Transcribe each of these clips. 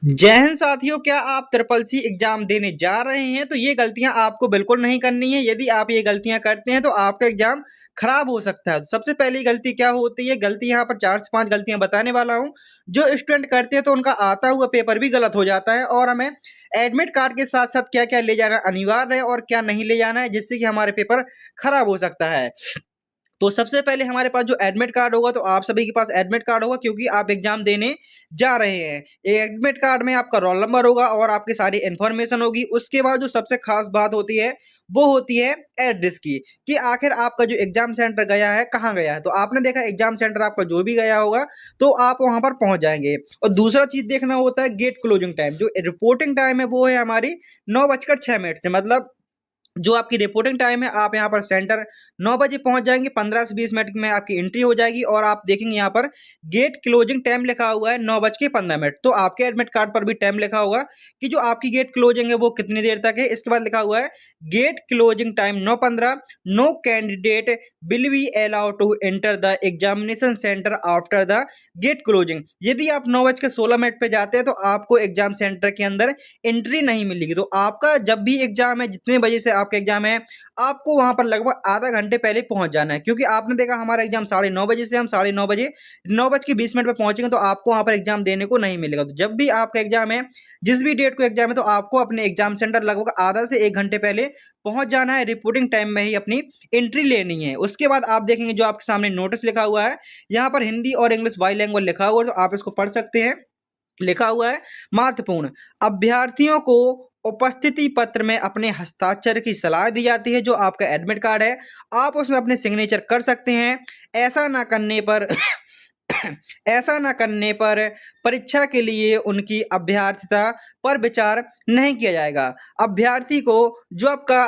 जय हिंद साथियों, क्या आप ट्रिपल सी एग्जाम देने जा रहे हैं? तो ये गलतियां आपको बिल्कुल नहीं करनी है। यदि आप ये गलतियां करते हैं तो आपका एग्जाम खराब हो सकता है। तो सबसे पहली गलती क्या होती है? गलती यहाँ पर 4 से 5 गलतियां बताने वाला हूं जो स्टूडेंट करते हैं तो उनका आता हुआ पेपर भी गलत हो जाता है। और हमें एडमिट कार्ड के साथ साथ क्या क्या ले जाना अनिवार्य है और क्या नहीं ले जाना है, जिससे कि हमारे पेपर खराब हो सकता है। तो सबसे पहले हमारे पास जो एडमिट कार्ड होगा, तो आप सभी के पास एडमिट कार्ड होगा क्योंकि आप एग्जाम देने जा रहे हैं। एडमिट कार्ड में आपका रोल नंबर होगा और आपकी सारी इन्फॉर्मेशन होगी। उसके बाद जो सबसे खास बात होती है वो होती है एड्रेस की, कि आखिर आपका जो एग्जाम सेंटर गया है कहाँ गया है। तो आपने देखा एग्जाम सेंटर आपका जो भी गया होगा तो आप वहां पर पहुंच जाएंगे। और दूसरा चीज देखना होता है गेट क्लोजिंग टाइम। जो रिपोर्टिंग टाइम है वो है हमारी 9:06 से, मतलब जो आपकी रिपोर्टिंग टाइम है, आप यहाँ पर सेंटर 9 बजे पहुंच जाएंगे। 15 से 20 मिनट में आपकी एंट्री हो जाएगी और आप देखेंगे यहाँ पर गेट क्लोजिंग टाइम लिखा हुआ है 9:15। तो आपके एडमिट कार्ड पर भी टाइम लिखा होगा कि जो आपकी गेट क्लोजिंग है वो कितनी देर तक है। इसके बाद लिखा हुआ है gate closing time 9:15। No candidate will be allowed to enter the examination centre after the gate closing. यदि आप 9:16 पे जाते हैं तो आपको एग्जाम सेंटर के अंदर एंट्री नहीं मिलेगी। तो आपका जब भी एग्जाम है, जितने बजे से आपका एग्जाम है, आपको वहां पर लगभग आधा घंटे पहले पहुंच जाना है। क्योंकि आपने देखा हमारा एग्जाम 9:30 से, हम 9:30 9:20 पे पहुंचेंगे तो आपको वहां पर एग्जाम देने को नहीं मिलेगा। तो जब भी आपका एग्जाम है, जिस भी डेट को एग्जाम है, तो आपको अपने एग्जाम सेंटर लगभग आधा से 1 घंटे पहले पहुंच जाना है। रिपोर्टिंग टाइम में ही अपनी एंट्री लेनी है। उसके बाद आप देखेंगे जो आपके सामने नोटिस लिखा हुआ है, यहाँ पर हिंदी और इंग्लिश बाईलैंग्वेज लिखा हुआ है, तो आप इसको पढ़ सकते हैं। लिखा हुआ है महत्वपूर्ण अभ्यर्थियों को उपस्थिति पत्र में अपने हस्ताक्षर की सलाह दी जाती है। जो आपका एडमिट कार्ड है आप उसमें अपने सिग्नेचर कर सकते हैं। ऐसा ना करने पर ऐसा ना करने पर परीक्षा के लिए उनकी अभ्यर्थता पर विचार नहीं किया जाएगा। अभ्यर्थी को जो आपका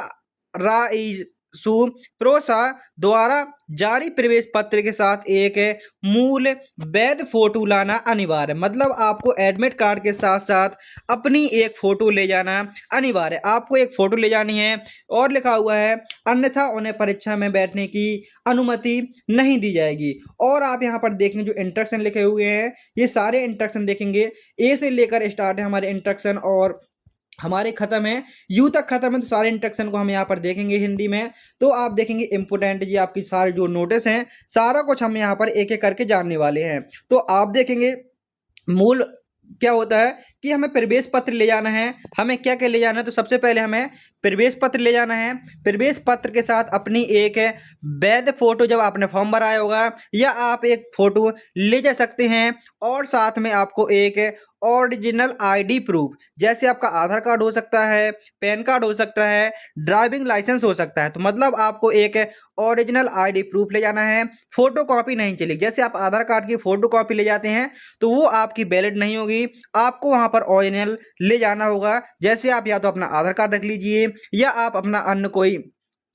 राइसु प्रोसा द्वारा जारी प्रवेश पत्र के साथ एक मूल वैध फोटो लाना अनिवार्य है। मतलब आपको एडमिट कार्ड के साथ साथ अपनी एक फोटो ले जाना अनिवार्य है। आपको एक फोटो ले जानी है। और लिखा हुआ है अन्यथा उन्हें परीक्षा में बैठने की अनुमति नहीं दी जाएगी। और आप यहाँ पर देखेंगे जो इंस्ट्रक्शन लिखे हुए हैं, ये सारे इंस्ट्रक्शन देखेंगे, ए से लेकर स्टार्ट है हमारे इंस्ट्रक्शन और हमारे खत्म है यू तक खत्म है। तो सारे इंस्ट्रक्शन को हम यहाँ पर देखेंगे हिंदी में। तो आप देखेंगे इंपोर्टेंट जी आपकी सारे जो नोटिस हैं, सारा कुछ हम यहाँ पर एक एक करके जानने वाले हैं। तो आप देखेंगे मूल क्या होता है कि हमें प्रवेश पत्र ले जाना है। हमें क्या क्या ले जाना है? तो सबसे पहले हमें प्रवेश पत्र ले जाना है। प्रवेश पत्र के साथ अपनी एक वैध फोटो, जब आपने फॉर्म भराया होगा, या आप एक फोटो ले जा सकते हैं। और साथ में आपको एक ओरिजिनल आईडी प्रूफ, जैसे आपका आधार कार्ड हो सकता है, पैन कार्ड हो सकता है, ड्राइविंग लाइसेंस हो सकता है। तो मतलब आपको एक ओरिजिनल आईडी प्रूफ ले जाना है। फोटो कॉपी नहीं चलेगी। जैसे आप आधार कार्ड की फोटो कॉपी ले जाते हैं तो वो आपकी वैलिड नहीं होगी। आपको वहां पर ओरिजिनल ले जाना होगा। जैसे आप या तो अपना आधार कार्ड रख लीजिए या आप अपना अन्य कोई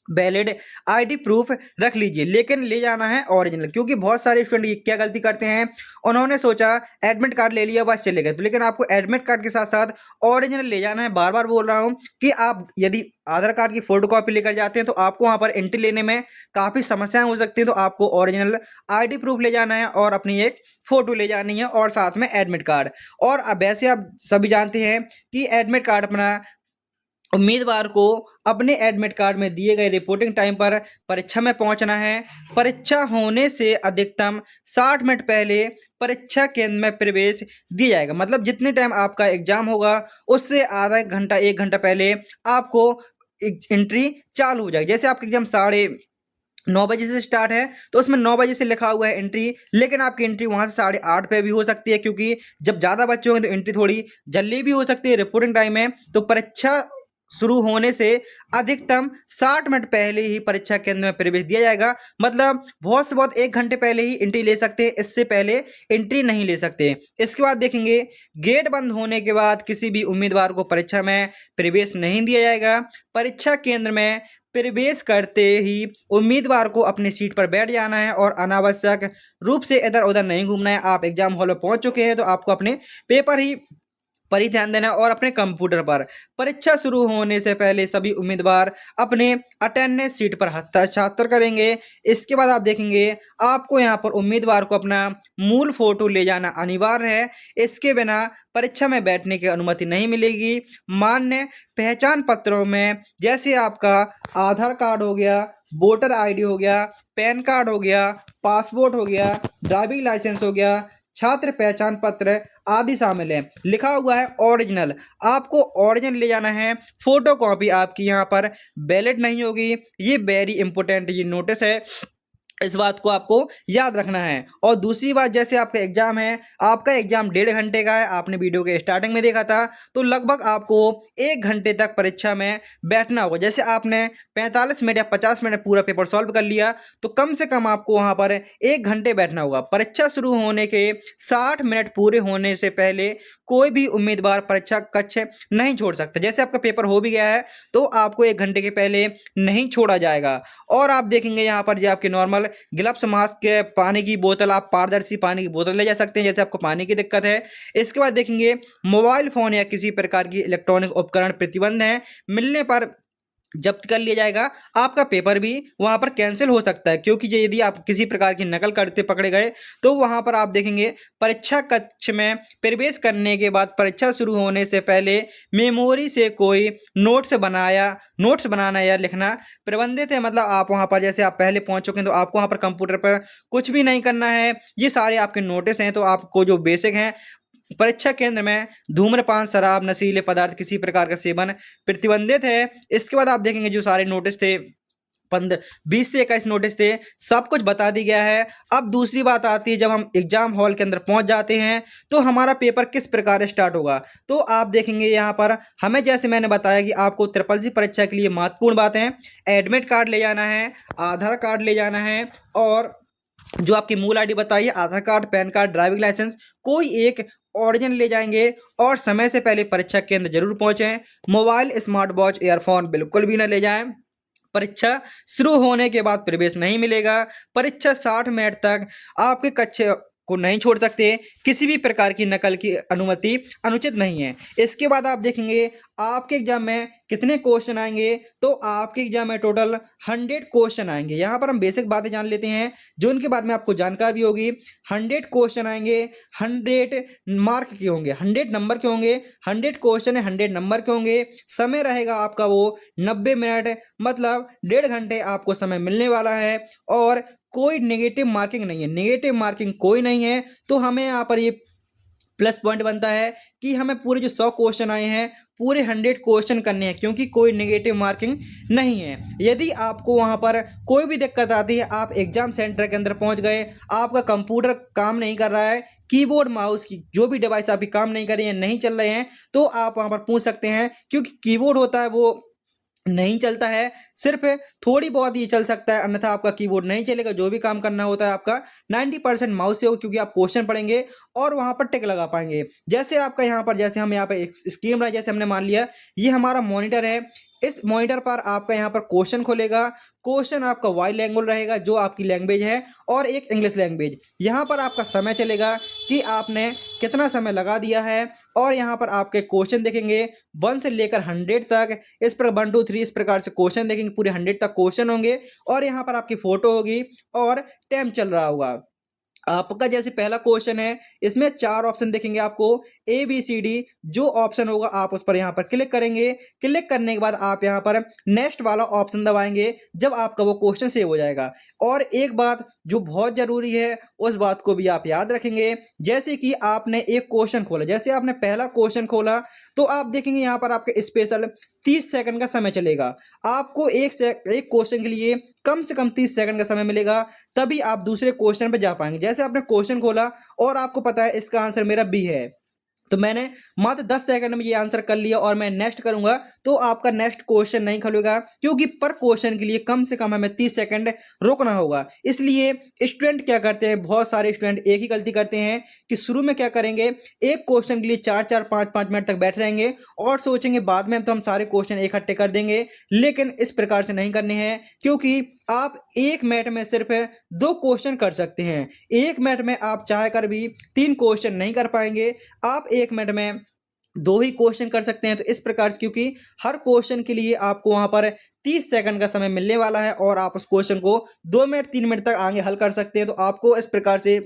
वैलिड आईडी प्रूफ रख लीजिए, लेकिन ले जाना है ओरिजिनल। क्योंकि बहुत सारे स्टूडेंट क्या गलती करते हैं, उन्होंने सोचा एडमिट कार्ड ले लिया बस चले गए। तो लेकिन आपको एडमिट कार्ड के साथ साथ ओरिजिनल ले जाना है। बार बार बोल रहा हूं कि आप यदि आधार कार्ड की फोटो कॉपी लेकर जाते हैं तो आपको वहां पर एंट्री लेने में काफी समस्याएं हो सकती हैं। तो आपको ओरिजिनल आईडी प्रूफ ले जाना है और अपनी एक फोटो ले जानी है और साथ में एडमिट कार्ड। और अब वैसे आप सभी जानते हैं कि एडमिट कार्ड अपना उम्मीदवार को अपने एडमिट कार्ड में दिए गए रिपोर्टिंग टाइम पर परीक्षा में पहुंचना है। परीक्षा होने से अधिकतम 60 मिनट पहले परीक्षा केंद्र में प्रवेश दिया जाएगा। मतलब जितने टाइम आपका एग्जाम होगा उससे आधा घंटा 1 घंटा पहले आपको एंट्री चालू हो जाएगी। जैसे आपका एग्जाम 9:30 से स्टार्ट है तो उसमें 9 बजे से लिखा हुआ है एंट्री, लेकिन आपकी एंट्री वहां से 8:30 पे भी हो सकती है। क्योंकि जब ज्यादा बच्चे होंगे तो एंट्री थोड़ी जल्दी भी हो सकती है। रिपोर्टिंग टाइम है तो परीक्षा शुरू होने से अधिकतम 60 मिनट पहले ही परीक्षा केंद्र में प्रवेश दिया जाएगा। मतलब बहुत से बहुत 1 घंटे पहले ही एंट्री ले सकते हैं, इससे पहले एंट्री नहीं ले सकते। इसके बाद देखेंगे गेट बंद होने के बाद किसी भी उम्मीदवार को परीक्षा में प्रवेश नहीं दिया जाएगा। परीक्षा केंद्र में प्रवेश करते ही उम्मीदवार को अपनी सीट पर बैठ जाना है और अनावश्यक रूप से इधर उधर नहीं घूमना है। आप एग्जाम हॉल में पहुंच चुके हैं तो आपको अपने पेपर ही पर ही ध्यान देना है और अपने कंप्यूटर पर। परीक्षा शुरू होने से पहले सभी उम्मीदवार अपने अटेंडेंस शीट पर हस्ताक्षर करेंगे। इसके बाद आप देखेंगे आपको यहाँ पर उम्मीदवार को अपना मूल फोटो ले जाना अनिवार्य है। इसके बिना परीक्षा में बैठने की अनुमति नहीं मिलेगी। मान्य पहचान पत्रों में जैसे आपका आधार कार्ड हो गया, वोटर आईडी हो गया, पैन कार्ड हो गया, पासपोर्ट हो गया, ड्राइविंग लाइसेंस हो गया, छात्र पहचान पत्र आदि शामिल है। लिखा हुआ है ओरिजिनल, आपको ओरिजिनल ले जाना है। फोटो कॉपी आपकी यहाँ पर वैलिड नहीं होगी। ये वेरी इंपॉर्टेंट ये नोटिस है, इस बात को आपको याद रखना है। और दूसरी बात, जैसे आपका एग्जाम है, आपका एग्जाम 1.5 घंटे का है, आपने वीडियो के स्टार्टिंग में देखा था, तो लगभग आपको 1 घंटे तक परीक्षा में बैठना होगा। जैसे आपने 45 मिनट या 50 मिनट पूरा पेपर सॉल्व कर लिया, तो कम से कम आपको वहां पर 1 घंटे बैठना होगा। परीक्षा शुरू होने के 60 मिनट पूरे होने से पहले कोई भी उम्मीदवार परीक्षा कक्ष नहीं छोड़ सकता। जैसे आपका पेपर हो भी गया है, तो आपको 1 घंटे के पहले नहीं छोड़ा जाएगा। और आप देखेंगे यहाँ पर जो आपके नॉर्मल ग्लव्स, मास्क, पानी की बोतल, आप पारदर्शी पानी की बोतल ले जा सकते हैं जैसे आपको पानी की दिक्कत है। इसके बाद देखेंगे मोबाइल फोन या किसी प्रकार की इलेक्ट्रॉनिक उपकरण प्रतिबंध है, मिलने पर जब्त कर लिया जाएगा। आपका पेपर भी वहां पर कैंसिल हो सकता है, क्योंकि यदि आप किसी प्रकार की नकल करते पकड़े गए तो वहां पर आप देखेंगे परीक्षा कक्ष में प्रवेश करने के बाद परीक्षा शुरू होने से पहले मेमोरी से कोई नोट्स बनाना या लिखना प्रतिबंधित है। मतलब आप वहां पर जैसे आप पहले पहुंच चुके हैं, तो आपको वहां पर कंप्यूटर पर कुछ भी नहीं करना है। ये सारे आपके नोटिस हैं, तो आपको जो बेसिक हैं, परीक्षा केंद्र में धूम्रपान, शराब, नशीले पदार्थ, किसी प्रकार का सेवन प्रतिबंधित है। इसके बाद आप देखेंगे जो सारे नोटिस थे, 20 से 21 नोटिस थे, सब कुछ बता दी गया है। अब दूसरी बात आती है, जब हम एग्जाम हॉल के अंदर पहुंच जाते हैं तो हमारा पेपर किस प्रकार स्टार्ट होगा। तो आप देखेंगे यहाँ पर हमें, जैसे मैंने बताया कि आपको ट्रिपल सी परीक्षा के लिए महत्वपूर्ण बातें, एडमिट कार्ड ले जाना है, आधार कार्ड ले जाना है, और जो आपकी मूल आईडी बताइए, Aadhaar card, PAN card, driving licence, कोई एक ओरिजिनल ले जाएंगे। और समय से पहले परीक्षा केंद्र जरूर पहुंचे। मोबाइल, स्मार्ट वॉच, ईयरफोन बिल्कुल भी ना ले जाएं। परीक्षा शुरू होने के बाद प्रवेश नहीं मिलेगा। परीक्षा 60 मिनट तक आपके कक्ष को नहीं छोड़ सकते। किसी भी प्रकार की नकल की अनुमति अनुचित नहीं है। इसके बाद आप देखेंगे आपके एग्जाम में कितने क्वेश्चन आएंगे। तो आपके एग्जाम में टोटल 100 क्वेश्चन आएंगे। यहाँ पर हम बेसिक बातें जान लेते हैं जो उनके बाद में आपको जानकारी भी होगी। 100 क्वेश्चन आएंगे, 100 मार्क के होंगे, 100 नंबर के होंगे। 100 क्वेश्चन है, 100 नंबर के होंगे। समय रहेगा आपका वो 90 मिनट, मतलब 1.5 घंटे आपको समय मिलने वाला है। और कोई नेगेटिव मार्किंग नहीं है, नेगेटिव मार्किंग कोई नहीं है। तो हमें यहाँ पर ये प्लस पॉइंट बनता है कि हमें पूरे जो 100 क्वेश्चन आए हैं, पूरे 100 क्वेश्चन करने हैं, क्योंकि कोई नेगेटिव मार्किंग नहीं है। यदि आपको वहां पर कोई भी दिक्कत आती है, आप एग्जाम सेंटर के अंदर पहुंच गए, आपका कंप्यूटर काम नहीं कर रहा है, कीबोर्ड, माउस की जो भी डिवाइस आपकी काम नहीं कर रही है, नहीं चल रहे हैं, तो आप वहां पर पूछ सकते हैं। क्योंकि कीबोर्ड होता है वो नहीं चलता है, सिर्फ थोड़ी बहुत ही चल सकता है, अन्यथा आपका कीबोर्ड नहीं चलेगा। जो भी काम करना होता है आपका 90% माउस से हो, क्योंकि आप क्वेश्चन पढ़ेंगे और वहां पर टिक लगा पाएंगे। जैसे आपका यहाँ पर, जैसे हम यहाँ पे एक स्क्रीन बनाए, जैसे हमने मान लिया ये हमारा मॉनिटर है। इस मॉनिटर पर आपका यहाँ पर क्वेश्चन खोलेगा। क्वेश्चन आपका वाई लैंग्वेज रहेगा, जो आपकी लैंग्वेज है, और एक इंग्लिश लैंग्वेज। यहाँ पर आपका समय चलेगा कि आपने कितना समय लगा दिया है। और यहाँ पर आपके क्वेश्चन देखेंगे 1 से लेकर 100 तक, इस पर 1 2 3 इस प्रकार से क्वेश्चन देखेंगे, पूरे 100 तक क्वेश्चन होंगे। और यहाँ पर आपकी फोटो होगी और टाइम चल रहा होगा। आपका जैसे पहला क्वेश्चन है, इसमें 4 ऑप्शन देखेंगे आपको, ए बी सी डी। जो ऑप्शन होगा आप उस पर यहाँ पर क्लिक करेंगे। क्लिक करने के बाद आप यहाँ पर नेक्स्ट वाला ऑप्शन दबाएंगे, जब आपका वो क्वेश्चन सेव हो जाएगा। और एक बात जो बहुत जरूरी है, उस बात को भी आप याद रखेंगे। जैसे कि आपने एक क्वेश्चन खोला, जैसे आपने पहला क्वेश्चन खोला, तो आप देखेंगे यहाँ पर आपके स्पेशल 30 सेकंड का समय चलेगा। आपको एक क्वेश्चन के लिए कम से कम 30 सेकंड का समय मिलेगा, तभी आप दूसरे क्वेश्चन पे जा पाएंगे। जैसे आपने क्वेश्चन खोला और आपको पता है इसका आंसर मेरा बी है, तो मैंने मात्र 10 सेकंड में ये आंसर कर लिया और मैं नेक्स्ट करूंगा, तो आपका नेक्स्ट क्वेश्चन नहीं खुलेगा, क्योंकि पर क्वेश्चन के लिए कम से कम हमें 30 सेकंड रुकना होगा। इसलिए स्टूडेंट क्या करते हैं, बहुत सारे स्टूडेंट एक ही गलती करते हैं कि शुरू में क्या करेंगे, एक क्वेश्चन के लिए 4 5 मिनट तक बैठ रहेंगे और सोचेंगे बाद में तो हम सारे क्वेश्चन इकट्ठे कर देंगे। लेकिन इस प्रकार से नहीं करने हैं, क्योंकि आप 1 मिनट में सिर्फ 2 क्वेश्चन कर सकते हैं। 1 मिनट में आप चाह कर भी 3 क्वेश्चन नहीं कर पाएंगे। आप 1 मिनट में 2 ही क्वेश्चन कर सकते हैं। तो इस प्रकार से क्योंकि हर क्वेश्चन के लिए आपको वहाँ पर 30 सेकंड का समय मिलने वाला है और आप उस क्वेश्चन को 2 मिनट 3 मिनट तक आगे हल कर सकते हैं। तो आपको इस प्रकार से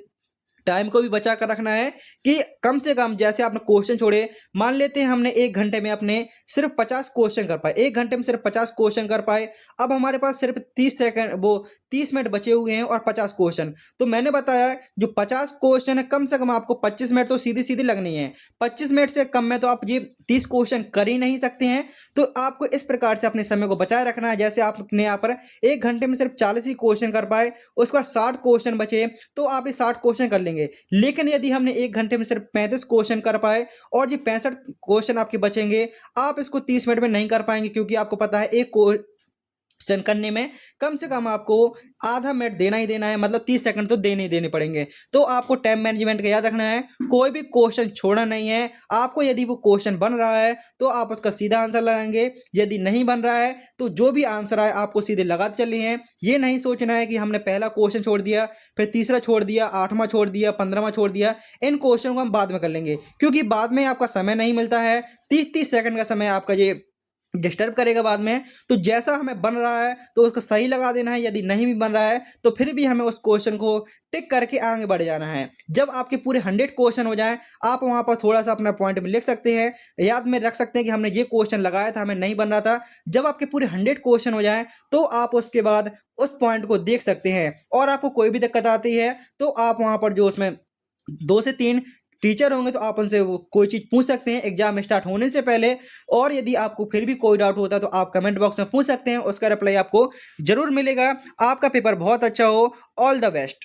टाइम को भी बचा कर रखना है कि कम से कम जैसे आपने क्वेश्चन छोड़े, मान लेते हैं हमने 1 घंटे में अपने सिर्फ 50 क्वेश्चन कर पाए, 1 घंटे में सिर्फ 50 क्वेश्चन कर पाए। अब हमारे पास सिर्फ 30 सेकंड वो 30 मिनट बचे हुए हैं और 50 क्वेश्चन। तो मैंने बताया जो 50 क्वेश्चन है कम से कम आपको 25 मिनट तो सीधी-सीधी लगनी है। 25 मिनट से कम में तो आप ये 30 क्वेश्चन कर ही नहीं सकते हैं। तो आपको इस प्रकार से अपने समय को बचाए रखना है। जैसे आपने यहाँ पर 1 घंटे में सिर्फ 40 ही क्वेश्चन कर पाए, उसके बाद 60 क्वेश्चन बचे, तो आप ये 60 क्वेश्चन कर लेंगे। लेकिन यदि हमने 1 घंटे में सिर्फ 35 क्वेश्चन कर पाए और ये 65 क्वेश्चन आपके बचेंगे, आप इसको 30 मिनट में नहीं कर पाएँगे क्योंकि आपको पता है एक क्वेश्चन करने में कम से कम आपको आधा मिनट देना ही देना है, मतलब 30 सेकंड तो देने ही देने पड़ेंगे। तो आपको टाइम मैनेजमेंट का याद रखना है, कोई भी क्वेश्चन छोड़ना नहीं है। आपको यदि वो क्वेश्चन बन रहा है तो आप उसका सीधा आंसर लगाएँगे, यदि नहीं बन रहा है तो जो भी आंसर आए आपको सीधे लगाते चलने हैं। ये नहीं सोचना है कि हमने पहला क्वेश्चन छोड़ दिया, फिर तीसरा छोड़ दिया, 8वां छोड़ दिया, 15वां छोड़ दिया। इन क्वेश्चन को हम बाद में कर लेंगे क्योंकि बाद में आपका समय नहीं मिलता है। 30-30 सेकंड का समय आपका ये डिस्टर्ब करेगा बाद में। तो जैसा हमें बन रहा है तो उसको सही लगा देना है, यदि नहीं भी बन रहा है तो फिर भी हमें उस क्वेश्चन को टिक करके आगे बढ़ जाना है। जब आपके पूरे 100 क्वेश्चन हो जाएँ, आप वहाँ पर थोड़ा-सा अपना पॉइंट में लिख सकते हैं, याद में रख सकते हैं कि हमने ये क्वेश्चन लगाया था, हमें नहीं बन रहा था। जब आपके पूरे 100 क्वेश्चन हो जाएँ, तो आप उसके बाद उस पॉइंट को देख सकते हैं और आपको कोई भी दिक्कत आती है, तो आप वहाँ पर जो उसमें 2 से 3 टीचर होंगे तो आप उनसे वो कोई चीज़ पूछ सकते हैं एग्ज़ाम स्टार्ट होने से पहले। और यदि आपको फिर भी कोई डाउट होता है तो आप कमेंट बॉक्स में पूछ सकते हैं, उसका रिप्लाई आपको ज़रूर मिलेगा। आपका पेपर बहुत अच्छा हो। All the best.